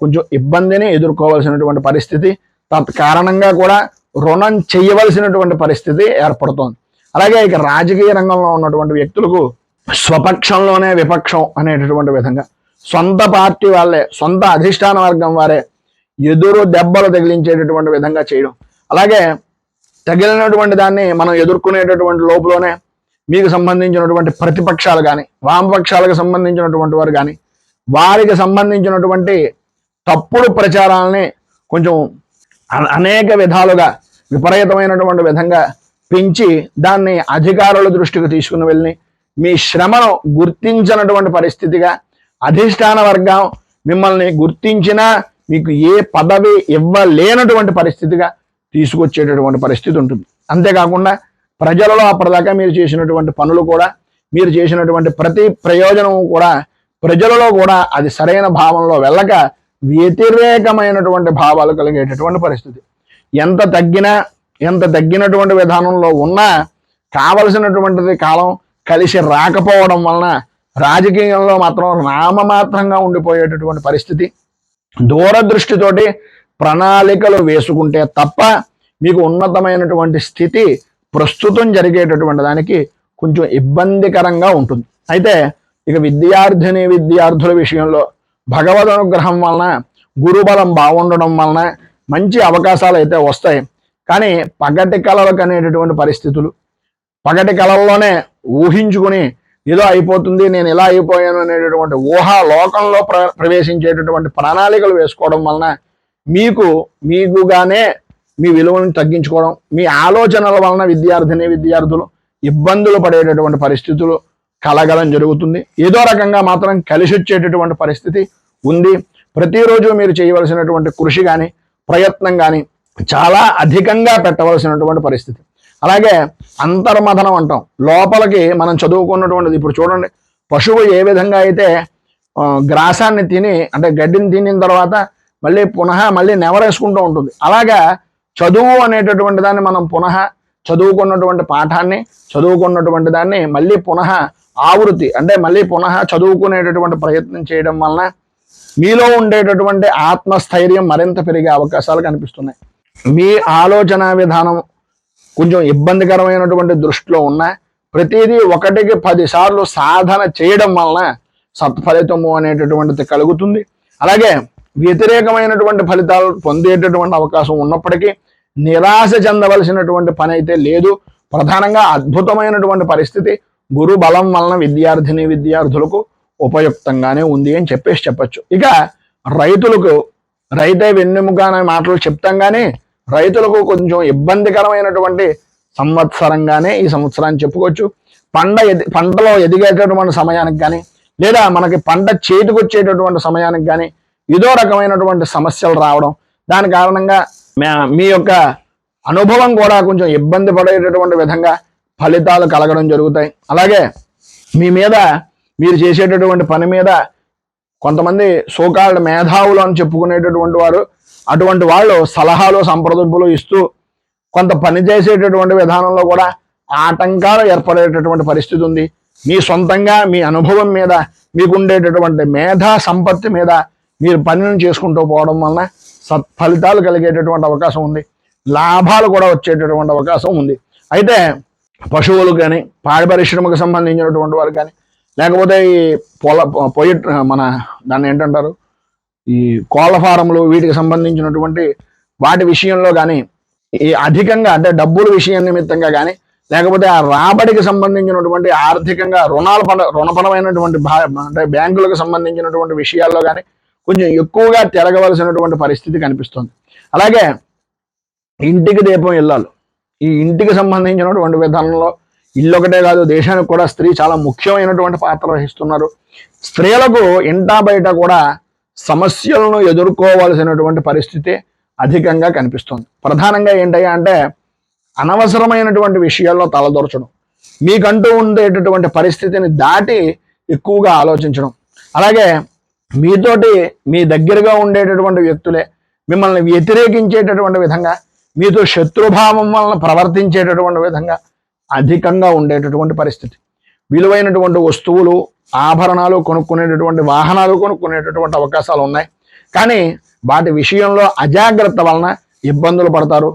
కొంచెం ఇబ్బందిని ఎదుర్కోవాల్సినటువంటి పరిస్థితి, తత్కారణంగా కూడా రుణం చేయవలసినటువంటి పరిస్థితి ఏర్పడుతోంది. అలాగే ఇక రాజకీయ రంగంలో ఉన్నటువంటి వ్యక్తులకు స్వపక్షంలోనే విపక్షం అనేటటువంటి విధంగా సొంత పార్టీ వాళ్ళే, సొంత అధిష్టాన వర్గం వారే ఎదురు దెబ్బలు తగిలించేటటువంటి విధంగా చేయడం. అలాగే తగిలినటువంటి దాన్ని మనం ఎదుర్కొనేటటువంటి లోపులోనే మీకు సంబంధించినటువంటి ప్రతిపక్షాలు కానీ, వామపక్షాలకు సంబంధించినటువంటి వారు కానీ, వారికి సంబంధించినటువంటి తప్పుడు ప్రచారాలని కొంచెం అనేక విధాలుగా విపరీతమైనటువంటి విధంగా పెంచి దాన్ని అధికారుల దృష్టికి తీసుకుని వెళ్ళి మీ శ్రమను గుర్తించినటువంటి పరిస్థితిగా, అధిష్టాన వర్గం మిమ్మల్ని గుర్తించినా మీకు ఏ పదవి ఇవ్వలేనటువంటి పరిస్థితిగా తీసుకొచ్చేటటువంటి పరిస్థితి ఉంటుంది. అంతేకాకుండా ప్రజలలో అప్పటిదాకా మీరు చేసినటువంటి పనులు కూడా, మీరు చేసినటువంటి ప్రతి ప్రయోజనం కూడా ప్రజలలో కూడా అది సరైన భావంలో వెళ్ళక వ్యతిరేకమైనటువంటి భావాలు కలిగేటటువంటి పరిస్థితి. ఎంత తగ్గినటువంటి విధానంలో ఉన్నా కావలసినటువంటిది కాలం కలిసి రాకపోవడం వలన రాజకీయంలో మాత్రం నామమాత్రంగా ఉండిపోయేటటువంటి పరిస్థితి. దూరదృష్టితోటి ప్రణాళికలు వేసుకుంటే తప్ప మీకు ఉన్నతమైనటువంటి స్థితి ప్రస్తుతం జరిగేటటువంటి దానికి కొంచెం ఇబ్బందికరంగా ఉంటుంది. అయితే ఇక విద్యార్థుల విషయంలో భగవద్ అనుగ్రహం వలన, గురుబలం బాగుండడం వలన మంచి అవకాశాలు అయితే వస్తాయి. కానీ పగటి కళలకు అనేటటువంటి పరిస్థితులు, పగటి కళల్లోనే ఊహించుకుని ఏదో అయిపోతుంది, నేను ఇలా అయిపోయాను అనేటటువంటి ఊహా లోకంలో ప్రవేశించేటటువంటి ప్రణాళికలు వేసుకోవడం వలన మీకుగానే మీ విలువను తగ్గించుకోవడం, మీ ఆలోచనల వలన విద్యార్థులు ఇబ్బందులు పడేటటువంటి పరిస్థితులు కలగడం జరుగుతుంది. ఏదో రకంగా మాత్రం కలిసి వచ్చేటటువంటి పరిస్థితి ఉంది. ప్రతిరోజు మీరు చేయవలసినటువంటి కృషి కానీ, ప్రయత్నం కానీ చాలా అధికంగా పెట్టవలసినటువంటి పరిస్థితి. అలాగే అంతర్మథనం అంటాం, లోపలికి మనం చదువుకున్నటువంటిది. ఇప్పుడు చూడండి, పశువు ఏ విధంగా అయితే గ్రాసాన్ని తిని, అంటే గడ్డిని తినిన తర్వాత మళ్ళీ నెవరేసుకుంటూ ఉంటుంది. అలాగా చదువు అనేటటువంటి దాన్ని మనం చదువుకున్నటువంటి పాఠాన్ని, చదువుకున్నటువంటి దాన్ని ఆవృత్తి, అంటే చదువుకునేటటువంటి ప్రయత్నం చేయడం వలన మీలో ఉండేటటువంటి ఆత్మస్థైర్యం మరింత పెరిగే అవకాశాలు కనిపిస్తున్నాయి. మీ ఆలోచన విధానం కొంచెం ఇబ్బందికరమైనటువంటి దృష్టిలో ఉన్న ప్రతిదీ 1కి 10 సార్లు సాధన చేయడం వలన సత్ఫలితము అనేటటువంటిది కలుగుతుంది. అలాగే వ్యతిరేకమైనటువంటి ఫలితాలు పొందేటటువంటి అవకాశం ఉన్నప్పటికీ నిరాశ చెందవలసినటువంటి పని అయితే లేదు. ప్రధానంగా అద్భుతమైనటువంటి పరిస్థితి గురు బలం వలన విద్యార్థులకు ఉపయుక్తంగానే ఉంది అని చెప్పచ్చు. ఇక రైతే వెన్నెముక అనే మాటలు చెప్తాం, కానీ రైతులకు కొంచెం ఇబ్బందికరమైనటువంటి సంవత్సరంగానే ఈ సంవత్సరాన్ని చెప్పుకోవచ్చు. పంటలో ఎదిగేటటువంటి సమయానికి కానీ, లేదా మనకి పంట చేతికి వచ్చేటటువంటి సమయానికి కానీ ఏదో రకమైనటువంటి సమస్యలు రావడం, దాని కారణంగా మీ యొక్క అనుభవం కూడా కొంచెం ఇబ్బంది పడేటటువంటి విధంగా ఫలితాలు కలగడం జరుగుతాయి. అలాగే మీరు చేసేటటువంటి పని మీద కొంతమంది సోకాల్డ్ మేధావులు అని చెప్పుకునేటటువంటి వారు, అటువంటి వాళ్ళు సలహాలు సంప్రదింపులు ఇస్తూ కొంత పని చేసేటటువంటి విధానంలో కూడా ఆటంకాలు ఏర్పడేటటువంటి పరిస్థితి ఉంది. మీ సొంతంగా మీ అనుభవం మీద, మీకు ఉండేటటువంటి మేధా సంపత్తి మీద మీరు పనిని చేసుకుంటూ పోవడం వలన సత్ఫలితాలు కలిగేటటువంటి అవకాశం ఉంది. లాభాలు కూడా వచ్చేటటువంటి అవకాశం ఉంది. అయితే పశువులు కానీ, పాడి పరిశ్రమకు సంబంధించినటువంటి వారు కానీ, లేకపోతే ఈ దాన్ని ఏంటంటారు, ఈ కోళ్ళ ఫారంలు, వీటికి సంబంధించినటువంటి వాటి విషయంలో కానీ, ఈ అధికంగా అంటే డబ్బుల విషయం నిమిత్తంగా కానీ, లేకపోతే ఆ రాబడికి సంబంధించినటువంటి ఆర్థికంగా రుణపరమైనటువంటి అంటే బ్యాంకులకు సంబంధించినటువంటి విషయాల్లో కానీ కొంచెం ఎక్కువగా తిరగవలసినటువంటి పరిస్థితి కనిపిస్తుంది. అలాగే ఇంటికి దీపం ఇల్లాలు, ఈ ఇంటికి సంబంధించినటువంటి విధానంలో ఇల్లు ఒకటే కాదు, దేశానికి కూడా స్త్రీ చాలా ముఖ్యమైనటువంటి పాత్ర వహిస్తున్నారు. స్త్రీలకు ఇంటా బయట కూడా సమస్యలను ఎదుర్కోవాల్సినటువంటి పరిస్థితి అధికంగా కనిపిస్తుంది. ప్రధానంగా ఏంటయ్యా అంటే అనవసరమైనటువంటి విషయాల్లో తలదొరచడం, మీకంటూ ఉండేటటువంటి పరిస్థితిని దాటి ఎక్కువగా ఆలోచించడం, అలాగే మీ దగ్గరగా ఉండేటటువంటి వ్యక్తులే మిమ్మల్ని వ్యతిరేకించేటటువంటి విధంగా, మీతో శత్రుభావం వలన ప్రవర్తించేటటువంటి విధంగా అధికంగా ఉండేటటువంటి పరిస్థితి. విలువైనటువంటి వస్తువులు, ఆభరణాలు కొనుక్కునేటటువంటి, వాహనాలు కొనుక్కునేటటువంటి అవకాశాలు ఉన్నాయి. కానీ వాటి విషయంలో అజాగ్రత్త వలన ఇబ్బందులు పడతారు.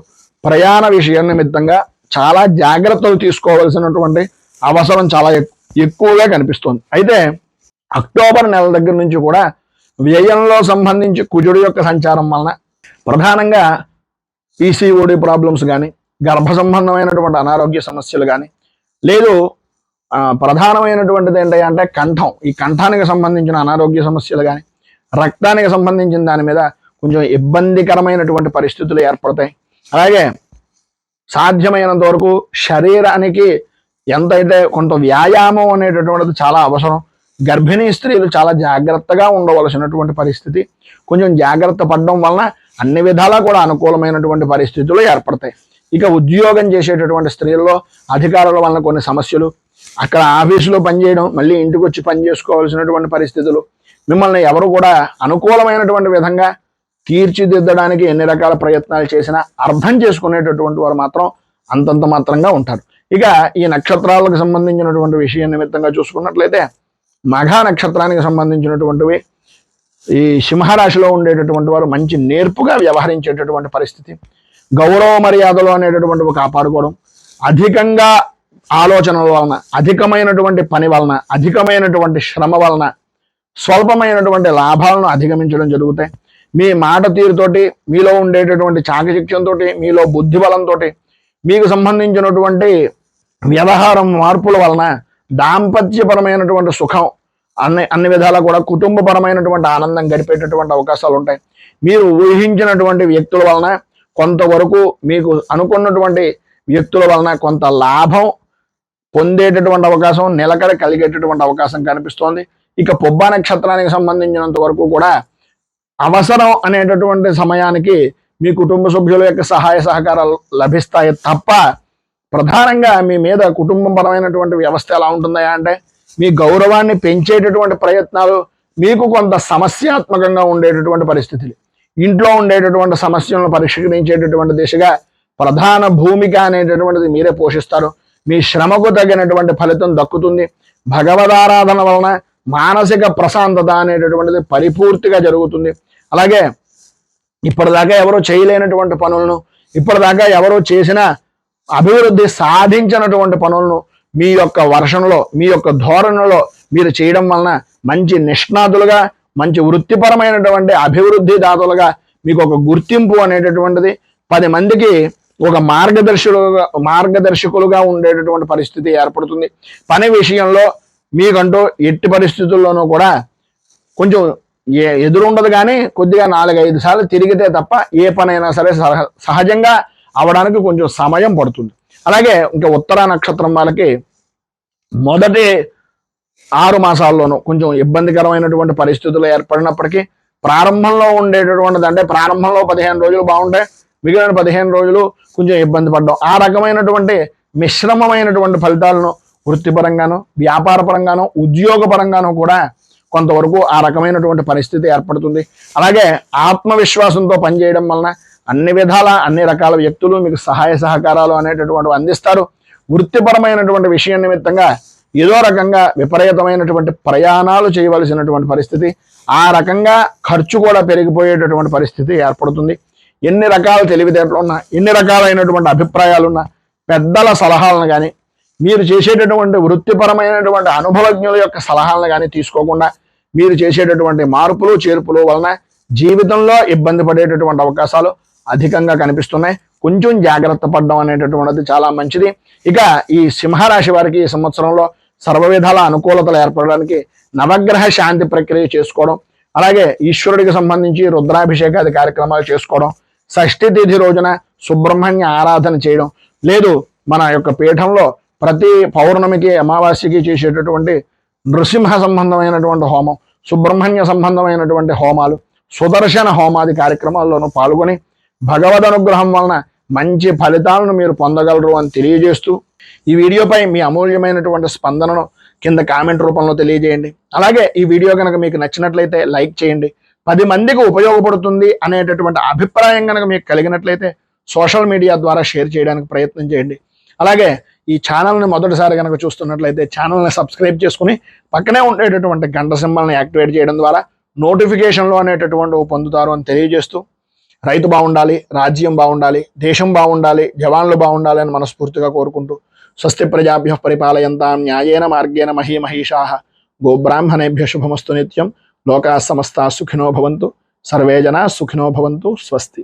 ప్రయాణ విషయం నిమిత్తంగా చాలా జాగ్రత్తలు తీసుకోవాల్సినటువంటి అవసరం చాలా ఎక్కువగా కనిపిస్తుంది. అయితే అక్టోబర్ నెల దగ్గర నుంచి కూడా వ్యయంలో సంబంధించి కుజుడు యొక్క సంచారం వలన ప్రధానంగా పీసీఓడి ప్రాబ్లమ్స్ కానీ, గర్భ సంబంధమైనటువంటి అనారోగ్య సమస్యలు కానీ, లేదు ప్రధానమైనటువంటిది ఏంటంటే కంఠం, ఈ కంఠానికి సంబంధించిన అనారోగ్య సమస్యలు కానీ, రక్తానికి సంబంధించిన దాని మీద కొంచెం ఇబ్బందికరమైనటువంటి పరిస్థితులు ఏర్పడతాయి. అలాగే సాధ్యమైనంత వరకు శరీరానికి ఎంతైతే కొంత వ్యాయామం అనేటటువంటిది చాలా అవసరం. గర్భిణీ స్త్రీలు చాలా జాగ్రత్తగా ఉండవలసినటువంటి పరిస్థితి. కొంచెం జాగ్రత్త పడడం వలన అన్ని విధాలా కూడా అనుకూలమైనటువంటి పరిస్థితులు ఏర్పడతాయి. ఇక ఉద్యోగం చేసేటటువంటి స్త్రీల్లో అధికారుల వలన కొన్ని సమస్యలు, అక్కడ ఆఫీసులో పనిచేయడం, మళ్ళీ ఇంటికి వచ్చి పని చేసుకోవాల్సినటువంటి పరిస్థితులు, మిమ్మల్ని ఎవరు కూడా అనుకూలమైనటువంటి విధంగా తీర్చిదిద్దడానికి ఎన్ని రకాల ప్రయత్నాలు చేసినా అర్థం చేసుకునేటటువంటి వారు మాత్రం అంతంత మాత్రంగా ఉంటారు. ఇక ఈ నక్షత్రాలకు సంబంధించినటువంటి విషయం నిమిత్తంగా చూసుకున్నట్లయితే మఘ నక్షత్రానికి సంబంధించినటువంటివి ఈ సింహరాశిలో ఉండేటటువంటి వారు మంచి నేర్పుగా వ్యవహరించేటటువంటి పరిస్థితి, గౌరవ మర్యాదలు అనేటటువంటివి కాపాడుకోవడం, అధికంగా ఆలోచనల వలన, అధికమైనటువంటి పని వలన, అధికమైనటువంటి శ్రమ వలన స్వల్పమైనటువంటి లాభాలను అధిగమించడం జరుగుతాయి. మీ మాట తీరుతోటి, మీలో ఉండేటటువంటి చాకచక్యంతో, మీలో బుద్ధి బలంతో, మీకు సంబంధించినటువంటి వ్యవహారం మార్పుల వలన దాంపత్యపరమైనటువంటి సుఖం, అన్ని విధాలా కూడా కుటుంబపరమైనటువంటి ఆనందం గడిపేటటువంటి అవకాశాలు ఉంటాయి. మీరు ఊహించినటువంటి వ్యక్తుల వలన కొంతవరకు, మీకు అనుకున్నటువంటి వ్యక్తుల వలన కొంత లాభం పొందేటటువంటి అవకాశం, నిలకడ కలిగేటటువంటి అవకాశం కనిపిస్తోంది. ఇక పుబ్బ నక్షత్రానికి సంబంధించినంత వరకు కూడా అవసరం అనేటటువంటి సమయానికి మీ కుటుంబ సభ్యుల యొక్క సహాయ సహకారాలు లభిస్తాయి తప్ప, ప్రధానంగా మీ మీద కుటుంబపరమైనటువంటి వ్యవస్థ ఎలా ఉంటుందా అంటే మీ గౌరవాన్ని పెంచేటటువంటి ప్రయత్నాలు, మీకు కొంత సమస్యాత్మకంగా ఉండేటటువంటి పరిస్థితులు, ఇంట్లో ఉండేటటువంటి సమస్యలను పరిష్కరించేటటువంటి దిశగా ప్రధాన భూమిక అనేటటువంటిది మీరే పోషిస్తారు. మీ శ్రమకు తగినటువంటి ఫలితం దక్కుతుంది. భగవదారాధన వలన మానసిక ప్రశాంతత అనేటటువంటిది పరిపూర్తిగా జరుగుతుంది. అలాగే ఇప్పటిదాకా ఎవరో చేయలేనటువంటి పనులను, ఇప్పటిదాకా ఎవరో చేసిన అభివృద్ధి సాధించినటువంటి పనులను మీ యొక్క వర్షంలో, మీ యొక్క ధోరణిలో మీరు చేయడం వలన మంచి నిష్ణాతులుగా, మంచి వృత్తిపరమైనటువంటి అభివృద్ధి దాతలుగా మీకు ఒక గుర్తింపు అనేటటువంటిది, 10 మందికి ఒక మార్గదర్శకులుగా ఉండేటటువంటి పరిస్థితి ఏర్పడుతుంది. పని విషయంలో మీకంటూ ఎట్టి పరిస్థితుల్లోనూ కూడా కొంచెం ఎదురుండదు, కానీ కొద్దిగా 4-5 సార్లు తిరిగితే తప్ప ఏ పనైనా సరే సహజంగా అవడానికి కొంచెం సమయం పడుతుంది. అలాగే ఇంకా ఉత్తర నక్షత్రం వాళ్ళకి మొదటి 6 మాసాల్లోనూ కొంచెం ఇబ్బందికరమైనటువంటి పరిస్థితులు ఏర్పడినప్పటికీ, ప్రారంభంలో ఉండేటటువంటిది అంటే ప్రారంభంలో 15 రోజులు బాగుంటాయి, మిగిలిన 15 రోజులు కొంచెం ఇబ్బంది పడ్డాం. ఆ రకమైనటువంటి మిశ్రమమైనటువంటి ఫలితాలను వృత్తిపరంగాను, వ్యాపార పరంగాను, ఉద్యోగ పరంగాను కూడా కొంతవరకు ఆ రకమైనటువంటి పరిస్థితి ఏర్పడుతుంది. అలాగే ఆత్మవిశ్వాసంతో పనిచేయడం వలన అన్ని విధాల, అన్ని రకాల వ్యక్తులు మీకు సహాయ సహకారాలు అనేటటువంటివి అందిస్తారు. వృత్తిపరమైనటువంటి విషయం నిమిత్తంగా ఏదో రకంగా విపరీతమైనటువంటి ప్రయాణాలు చేయవలసినటువంటి పరిస్థితి, ఆ రకంగా ఖర్చు కూడా పెరిగిపోయేటటువంటి పరిస్థితి ఏర్పడుతుంది. ఎన్ని రకాల తెలివితేటలు ఉన్నా, ఎన్ని రకాలైనటువంటి అభిప్రాయాలున్నా, పెద్దల సలహాలను కానీ, మీరు చేసేటటువంటి వృత్తిపరమైనటువంటి అనుభవజ్ఞుల యొక్క సలహాలను కానీ తీసుకోకుండా మీరు చేసేటటువంటి మార్పులు చేర్పులు వలన జీవితంలో ఇబ్బంది పడేటటువంటి అవకాశాలు అధికంగా కనిపిస్తున్నాయి. కొంచెం జాగ్రత్త పడడం అనేటటువంటిది చాలా మంచిది. ఇక ఈ సింహరాశి వారికి ఈ సంవత్సరంలో సర్వ విధాల అనుకూలతలు ఏర్పడడానికి నవగ్రహ శాంతి ప్రక్రియ చేసుకోవడం, అలాగే ఈశ్వరుడికి సంబంధించి రుద్రాభిషేకాది కార్యక్రమాలు చేసుకోవడం, షష్ఠి తిథి రోజున సుబ్రహ్మణ్య ఆరాధన చేయడం, లేదు మన యొక్క పీఠంలో ప్రతి పౌర్ణమికి అమావాస్యకి చేసేటటువంటి నృసింహ సంబంధమైనటువంటి హోమం, సుబ్రహ్మణ్య సంబంధమైనటువంటి హోమాలు, సుదర్శన హోమాది కార్యక్రమాల్లోనూ పాల్గొని భగవద్ అనుగ్రహం వలన మంచి ఫలితాలను మీరు పొందగలరు అని తెలియజేస్తూ, ఈ వీడియోపై మీ అమూల్యమైనటువంటి స్పందనను కింద కామెంట్ రూపంలో తెలియజేయండి. అలాగే ఈ వీడియో కనుక మీకు నచ్చినట్లయితే లైక్ చేయండి. 10 మందికి ఉపయోగపడుతుంది అనేటటువంటి అభిప్రాయం కనుక మీకు కలిగినట్లయితే సోషల్ మీడియా ద్వారా షేర్ చేయడానికి ప్రయత్నం చేయండి. అలాగే ఈ ఛానల్ని మొదటిసారి కనుక చూస్తున్నట్లయితే ఛానల్ని సబ్స్క్రైబ్ చేసుకుని పక్కనే ఉండేటటువంటి గంట సింబల్ని యాక్టివేట్ చేయడం ద్వారా నోటిఫికేషన్లు అనేటటువంటివి పొందుతారు అని తెలియజేస్తూ, రైతు బాగుండాలి, రాజ్యం బాగుండాలి, దేశం బాగుండాలి, జవాన్లు బాగుండాలి అని మనస్ఫూర్తిగా కోరుకుంటూ, స్వస్తి ప్రజాభ్యః పరిపాలయంతాం న్యాయేన మార్గేణ మహీమహీషాః గోబ్రాహ్మణేభ్యః శుభమస్తు నిత్యం. లోకాః సమస్తాః సుఖినో భవంతు. సర్వే జనాః సుఖినో భవంతు. స్వస్తి.